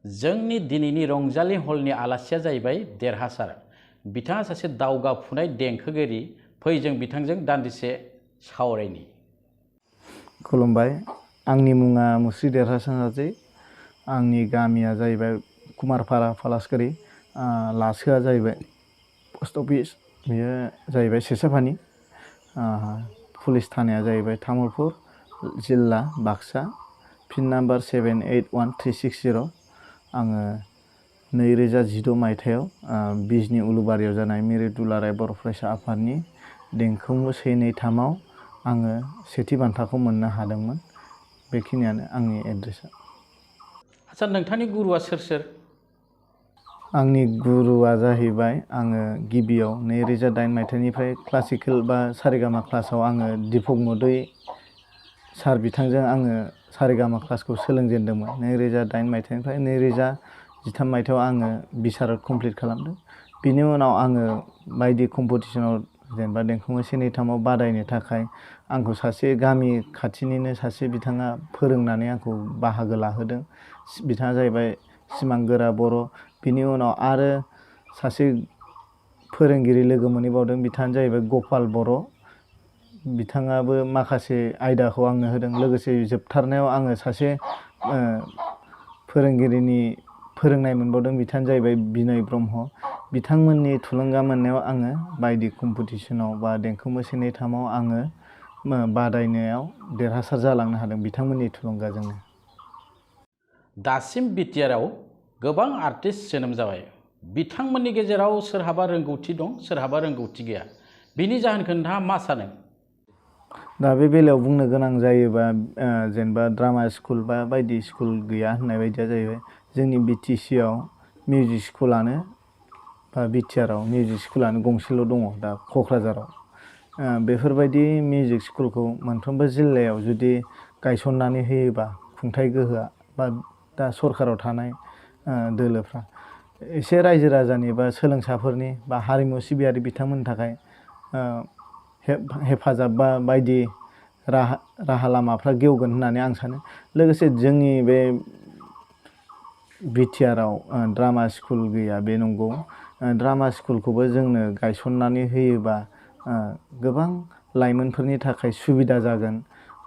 जोंनि दिनैनि रंजालि हलनि आलासिया जाहैबाय देरहासार। बिथाङा सासे दावगाफुनाय देंखोगिरि। फै जों बिथांजों दान्दिसे सावरायनि। खुलुमबाय, आंनि मुङा मुस्रि देरहासार नार्जारी। आंनि गामिया जाहैबाय कुमारपारा पलासबारि। लासोआ जाहैबाय पस्ट अफिस, बेयो जाहैबाय सेसाफानि। पुलिस थानाया जाहैबाय तामुलपुर, जिल्ला बाक्सा। Pin number 781360। आङो 2016 मायथाइयाव बिजनि उलुबारियाव जानाय मिरु दुलाराय बर' फरायसा आफादनि देंखो से नै थामाव आङो सेथि बान्थाखौ मोननो हादोंमोन। बेखिनियानो आंनि एड्रेसा। आच्छा, नोंथांनि गुरुआ सोर सोर? आंनि गुरुआ जाहैबाय, आङो गिबियाव 2008 मायथाइनिफ्राय क्लासिकेल बा सारेगामा क्लासाव आङो दिपक मदै सार बिथांजों आङो सारेगामा क्लासखौ सोलोंजेनदोंमोन। 2008 मायथाइनिफ्राय 2013 मायथाइयाव आङो बिसारत कमप्लिट खालामदों। बिनि उनाव आङो बायदि कम्पिटिसनाव जेनेबा देंखो से नै थामाव बादायनो थाखाय आंखौ सासे गामि खाथिनिनो सासे बिथाङा फोरोंनानै आंखौ बाहागो लाहोदों। बिथाङा जाहैबाय सिमां गोरा बर'। बिनि उनाव आरो सासे फोरोंगिरि लोगो मोनहैबावदों, बिथाङानो जाहैबाय गपाल बर'। बिथाङाबो माखासे आयदाखौ आंनो होदों। लोगोसे जोबथारनायाव आङो सासे फोरोंगिरिनि फोरोंनाय मोनबावदों, बिथाङानो जाहैबाय बिनय ब्रह्म। बिथांमोननि थुलुंगा मोननायाव आङो बायदि कम्पिटिसनाव बा देंखो से नै थामाव आङो बादायनायाव देरहासार जालांनो हादों, बिथांमोननि थुलुंगाजोंनो। दासिम बिटिआरआव गोबां आर्टिस्ट जोनोम जाबाय। बिथांमोननि गेजेराव सोरहाबा रोंगौथि दं, सोरहाबा रोंगौथि गैया। बिनि जाहोनखौ नोंथाङा मा सानो? दा बे बेलायाव बुंनो गोनां जायोबा जेनेबा ड्रामा स्कुल बा बायदि स्कुल गैया होननाय बायदिया जाहैबाय। जोंनि बिटिसिआव मिउजिक स्कुलानो बा बिटिआरआव मिउजिक स्कुलानो गंसेल' दङ, दा क'क्राझाराव। बेफोरबायदि मिउजिक स्कुलखौ मोनफ्रोमबो जिल्लायाव जुदि गायसननानै होयोबा, खुंथाइ गोहोआ बा दा सरकाराव थानाय दोलोफ्रा एसे रायजो राजानि बा सोलोंसाफोरनि बा हारिमु सिबियारि बिथांमोननि थाखाय हेफाजाब बा बायदि राहा लामाफ्रा गेवगोन होननानै आं सानो। लोगोसे जोंनि बे बिटिआरआव ड्रामा स्कुल गैया, बे नंगौ। ड्रामा स्कुलखौबो जोंनो गायसननानै होयोबा गोबां लाइमोनफोरनि थाखाय सुबिदा जागोन।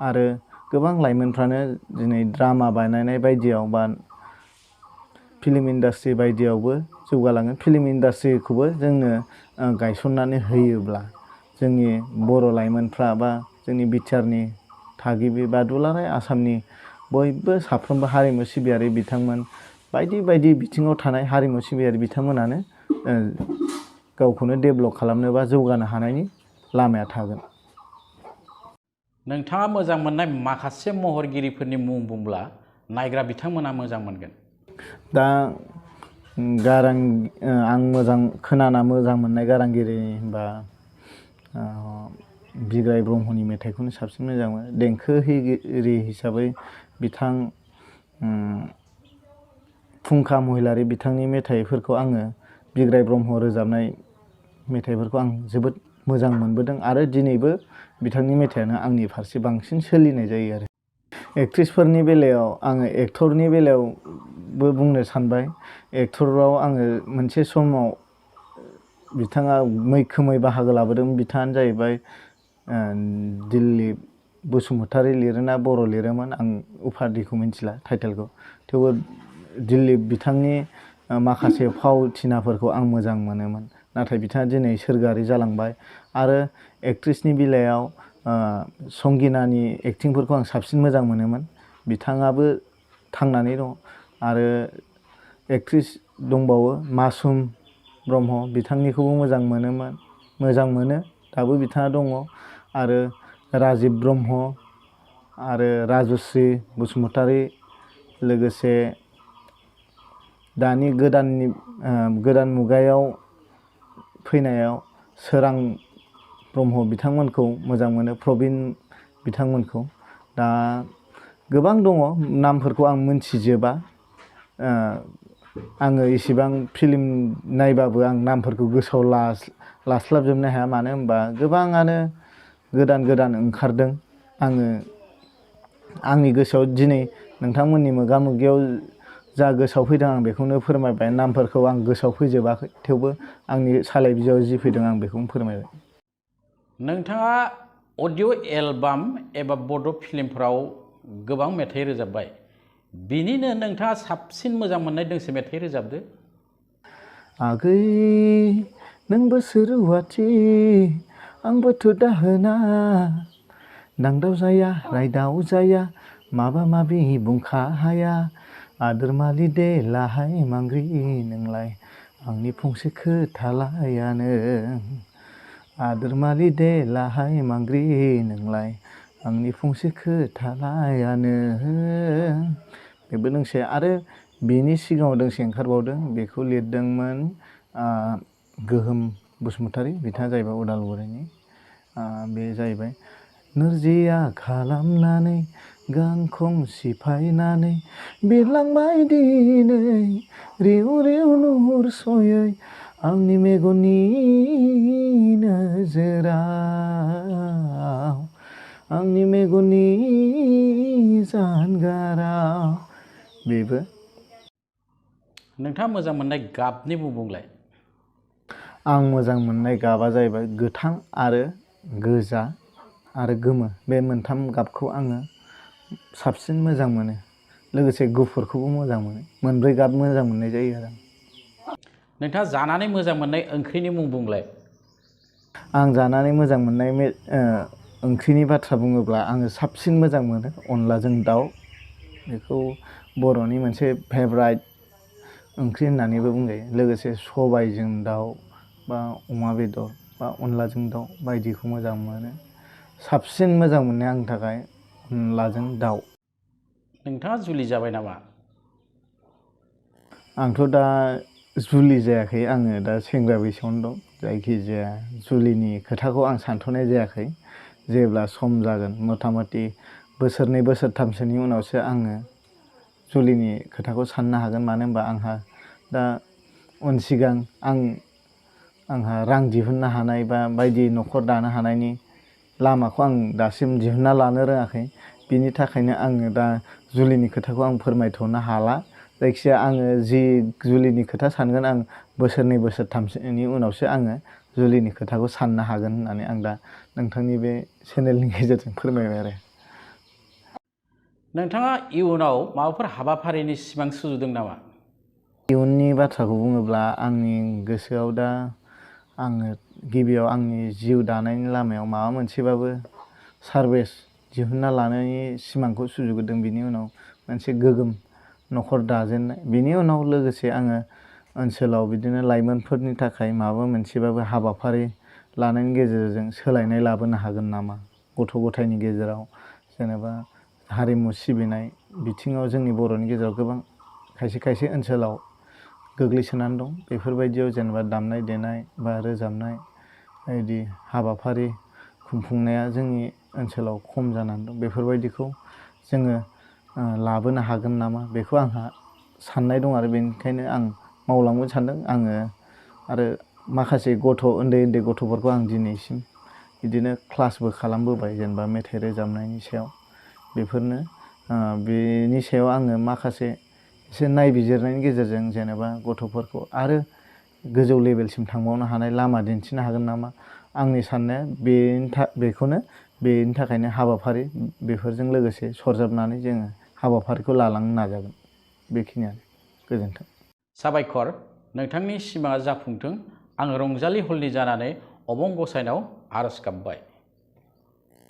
आरो गोबां लाइमोनफ्रानो दिनै ड्रामा बानायनाय बायदियाव बा फिल्म इन्डास्ट्रि बायदियावबो जौगालाङो। फिल्म इन्डास्ट्रिखौबो जोंनो गायसननानै होयोब्ला जोंनि बर' लाइमोनफ्रा बा जोंनि बिटिआरनि थागिबि बा दुलाराय आसामनि बयबो साफ्रोमबो हारिमु सिबियारि बिथांमोन, बायदि बायदि बिथिङाव थानाय हारिमु सिबियारि बिथांमोनानो गावखौनो डेभेलप खालामनो बा जौगानो हानायनि लामाया थागोन। नोंथाङा मोजां मोननाय माखासे महरगिरिफोरनि मुं बुंब्ला नायग्रा बिथांमोना मोजां मोनगोन। दा आं खोनाना मोजां मोननाय गारांगिरि होनबा बिग्राय ब्रह्मनि मेथाइखौनो साबसिन मोजां मोनो। देंखोगिरि हिसाबै बिथां फुंखा महिलारि बिथांनि मेथाइफोरखौ आङो बिग्राय ब्रह्म रोजाबनाय मेथाइफोरखौ आं जोबोद मोजां मोनबोदों। आरो दिनैबो बिथांनि मेथाइयानो आंनि फारसे बांसिन सोलिनाय जायो आरो। एक्ट्रिसफोरनि बेलायाव आङो एक्टरनि बेलायावबो बुंनो सानबाय। एक्टराव आङो मोनसे समाव बिथाङा मैखोमै बाहागो लाबोदों। बिथाङानो जाहैबाय दिलीप बसुमतारी। लिरोना बर' लिरोमोन, आं उपाधिखौ मिथिला, टाइटेलखौ। थेवबो दिलीप बिथांनि माखासे फावथिनाफोरखौ आं मोजां मोनोमोन। नाथाय बिथाङा दिनै सोरगोआरि जालांबाय। आरो एक्ट्रिसनि बेलायाव संगिनानि एक्टिंफोरखौ आं साबसिन मोजां मोनोमोन। बिथाङाबो थांनानै दं। आरो एक्ट्रिस दंबावो मासुम ब्रह्म, बिथांनिखौबो मोजां मोनो, दाबो बिथाङा दङ। आरो राजिब ब्रह्म आरो राजस्रि बसुमतारी, लोगोसे दानि गोदान मुगायाव फैनायाव सोरां ब्रह्म बिथांमोनखौ मोजां मोनो, प्रबिन बिथांमोनखौ। दा गोबां दङ, नामफोरखौ आं मोनथिजोबा। आङो इसेबां फिल्म नायबाबो आं नामफोरखौ गोसोआव लास्लाबजोबनो हाया। मानो होनबा गोबाङानो गोदान ओंखारदों। आंनि गोसोआव दिनै नोंथांमोननि मोगा मोगियाव जा गोसोआव फैदों आं बेखौनो फोरमायबाय। नामफोरखौ आं गोसोआव फैजोबाखै, थेवबो आंनि सालाय बिजौआव जि फैदों आं बेखौनो फोरमायबाय। नोंथाङा अडिअ एलबाम एबा बड' फिल्मफोराव गोबां मेथाइ रोजाबबाय, बिनिनो नोंथाङा साबसिन मोजां मोननाय दोंसे मेथाइ रोजाबदो। आगै नोंबो रुवाथि आंबोथ' दाहोना, दांदाव जाया रायदाव जाया माबा माबि बुंखा हाया, आदोर मालि देलाहाय मांग्रि नोंलाय आंनि फंसे खोथालायानो, आदोर मालि देलाहाय मांग्रि नोंलाय आंनि फंसे खोथालायानो। बेबो दोंसे आरो बेनि सिगाङाव दोंसे ओंखारबावदों, बेखौ लिरदोंमोन गोहोम बसुमतारी, बिथाङा जाहैबाय उदालगुरिनि। बे जाहैबाय नोरजिया खालामनानै गांखं सिफायनानै बिरलांबाय दिनै रिउ रिउ नुहुरस'यै आंनि मेगननि नोजोराव, आंनि मेगननि जानगाराव। बेबो। नोंथाङा मोजां मोननाय गाबनि मुं बुंलाय। आं मोजां मोननाय गाबा जाहैबाय गोथां आरो गोजा आरो गोमो, बे मोनथाम गाबखौ आङो साबसिन मोजां मोनो। लोगोसे गुफुरखौबो मोजां मोनो। मोनब्रै गाब मोजां मोननाय जायो आरो। नोंथाङा जानानै मोजां मोननाय ओंख्रिनि मुं बुंलाय। आं जानानै मोजां मोननाय ओंख्रिनि बाथ्रा बुङोब्ला आङो साबसिन मोजां मोनो अनलाजों दाउ। बेखौ बर'नि मोनसे फेभराइट ओंख्रि होननानैबो बुंजायो। लोगोसे सबायजों दाउ बा अमा बेदर बा अनलाजों दाउ बायदिखौ मोजां मोनो। साबसिन मोजां मोननाया आंनि थाखाय अनलाजों दाउ। नोंथाङा जुलि जाबाय नामा? आंथ' दा जुलि जायाखै, आङो दा सेंग्रा बैसोआवनो दं। जायखिजाया जुलिनि खोथाखौ आं सानथ'नाय जायाखै। जेब्ला सम जागोन, मथा मथि बोसोरनै बोसोरथामसोनि उनावसो आङो जुलिनि खोथाखौ साननो हागोन। मानो होनबा आंहा दा उन सिगां आंहा रां दिहुननो हानाय बा बायदि न'खर दानो हानायनि लामाखौ आं दासिम दिहुनना लानो रोङाखै। बिनि थाखायनो आङो दा जुलिनि खोथाखौ आं फोरमायथ'नो हाला। जायखिजाया आङो जि जुलिनि खोथा सानगोन, आं बोसोरनै बोसोरथामसोनि उनावसो आङो जुलिनि खोथाखौ साननो हागोन होननानै आं दा नोंथांनि बे चेनेलनि गेजेरजों फोरमायबाय आरो। नोंथाङा इयुनाव माबाफोर हाबाफारिनि सिमां सुजुदों नामा? इयुननि बाथ्राखौ बुङोब्ला आंनि गोसोआव दा आङो गिबियाव आंनि जिउ दानायनि लामायाव माबा मोनसेबाबो सार्भिस दिहुनना लानायनि सिमांखौ सुजुग्रोदों। बिनि उनाव मोनसे गोग्गोम न'खर दाजेननाय, बिनि उनाव लोगोसे आङो ओनसोलाव बिदिनो लाइमोनफोरनि थाखाय माबा मोनसेबाबो हाबाफारि लानायनि गेजेरजों सोलायनाय लाबोनो हागोन नामा। गथ' गथायनि गेजेराव जेनेबा हारिमु सिबिनाय बिथिङाव जोंनि बर'नि गेजेराव गोबां खायसे खायसे ओनसोलाव गोग्लैसोनानै दं। बेफोरबायदियाव जेनेबा दामनाय देनाय बा रोजाबनाय बायदि हाबाफारि खुंफुंनाया जोंनि ओनसोलाव खम जानानै दं। बेफोरबायदिखौ जोङो लाबोनो हागोन नामा, बेखौ आंहा साननाय दं आरो बेनिखायनो आं मावलांनो सानदों। आङो आरो माखासे उन्दै उन्दै गथ'फोरखौ आं दिनैसिम बिदिनो क्लासबो खालामबोबाय, जेनेबा मेथाइ रोजाबनायनि सायाव। बेफोरनो बेनि सायाव आङो माखासे एसे नायबिजिरनायनि गेजेरजों जेनेबा गथ'फोरखौ आरो गोजौ लेभेलसिम थांबावनो हानाय लामा दिन्थिनो हागोन नामा। आंनि साननाया बेखौनो, बेनि थाखायनो हाबाफारि बेफोरजों लोगोसे सरजाबनानै जोङो हाबाफारिखौ लालांनो नाजागोन। बेखिनियानो। गोजोन्थों। साबायखर। नोंथांनि सिमाङा जाफुंथों। आं रंजालि हलनि जानानै अबं गसाइनाव आर'ज गाबबाय।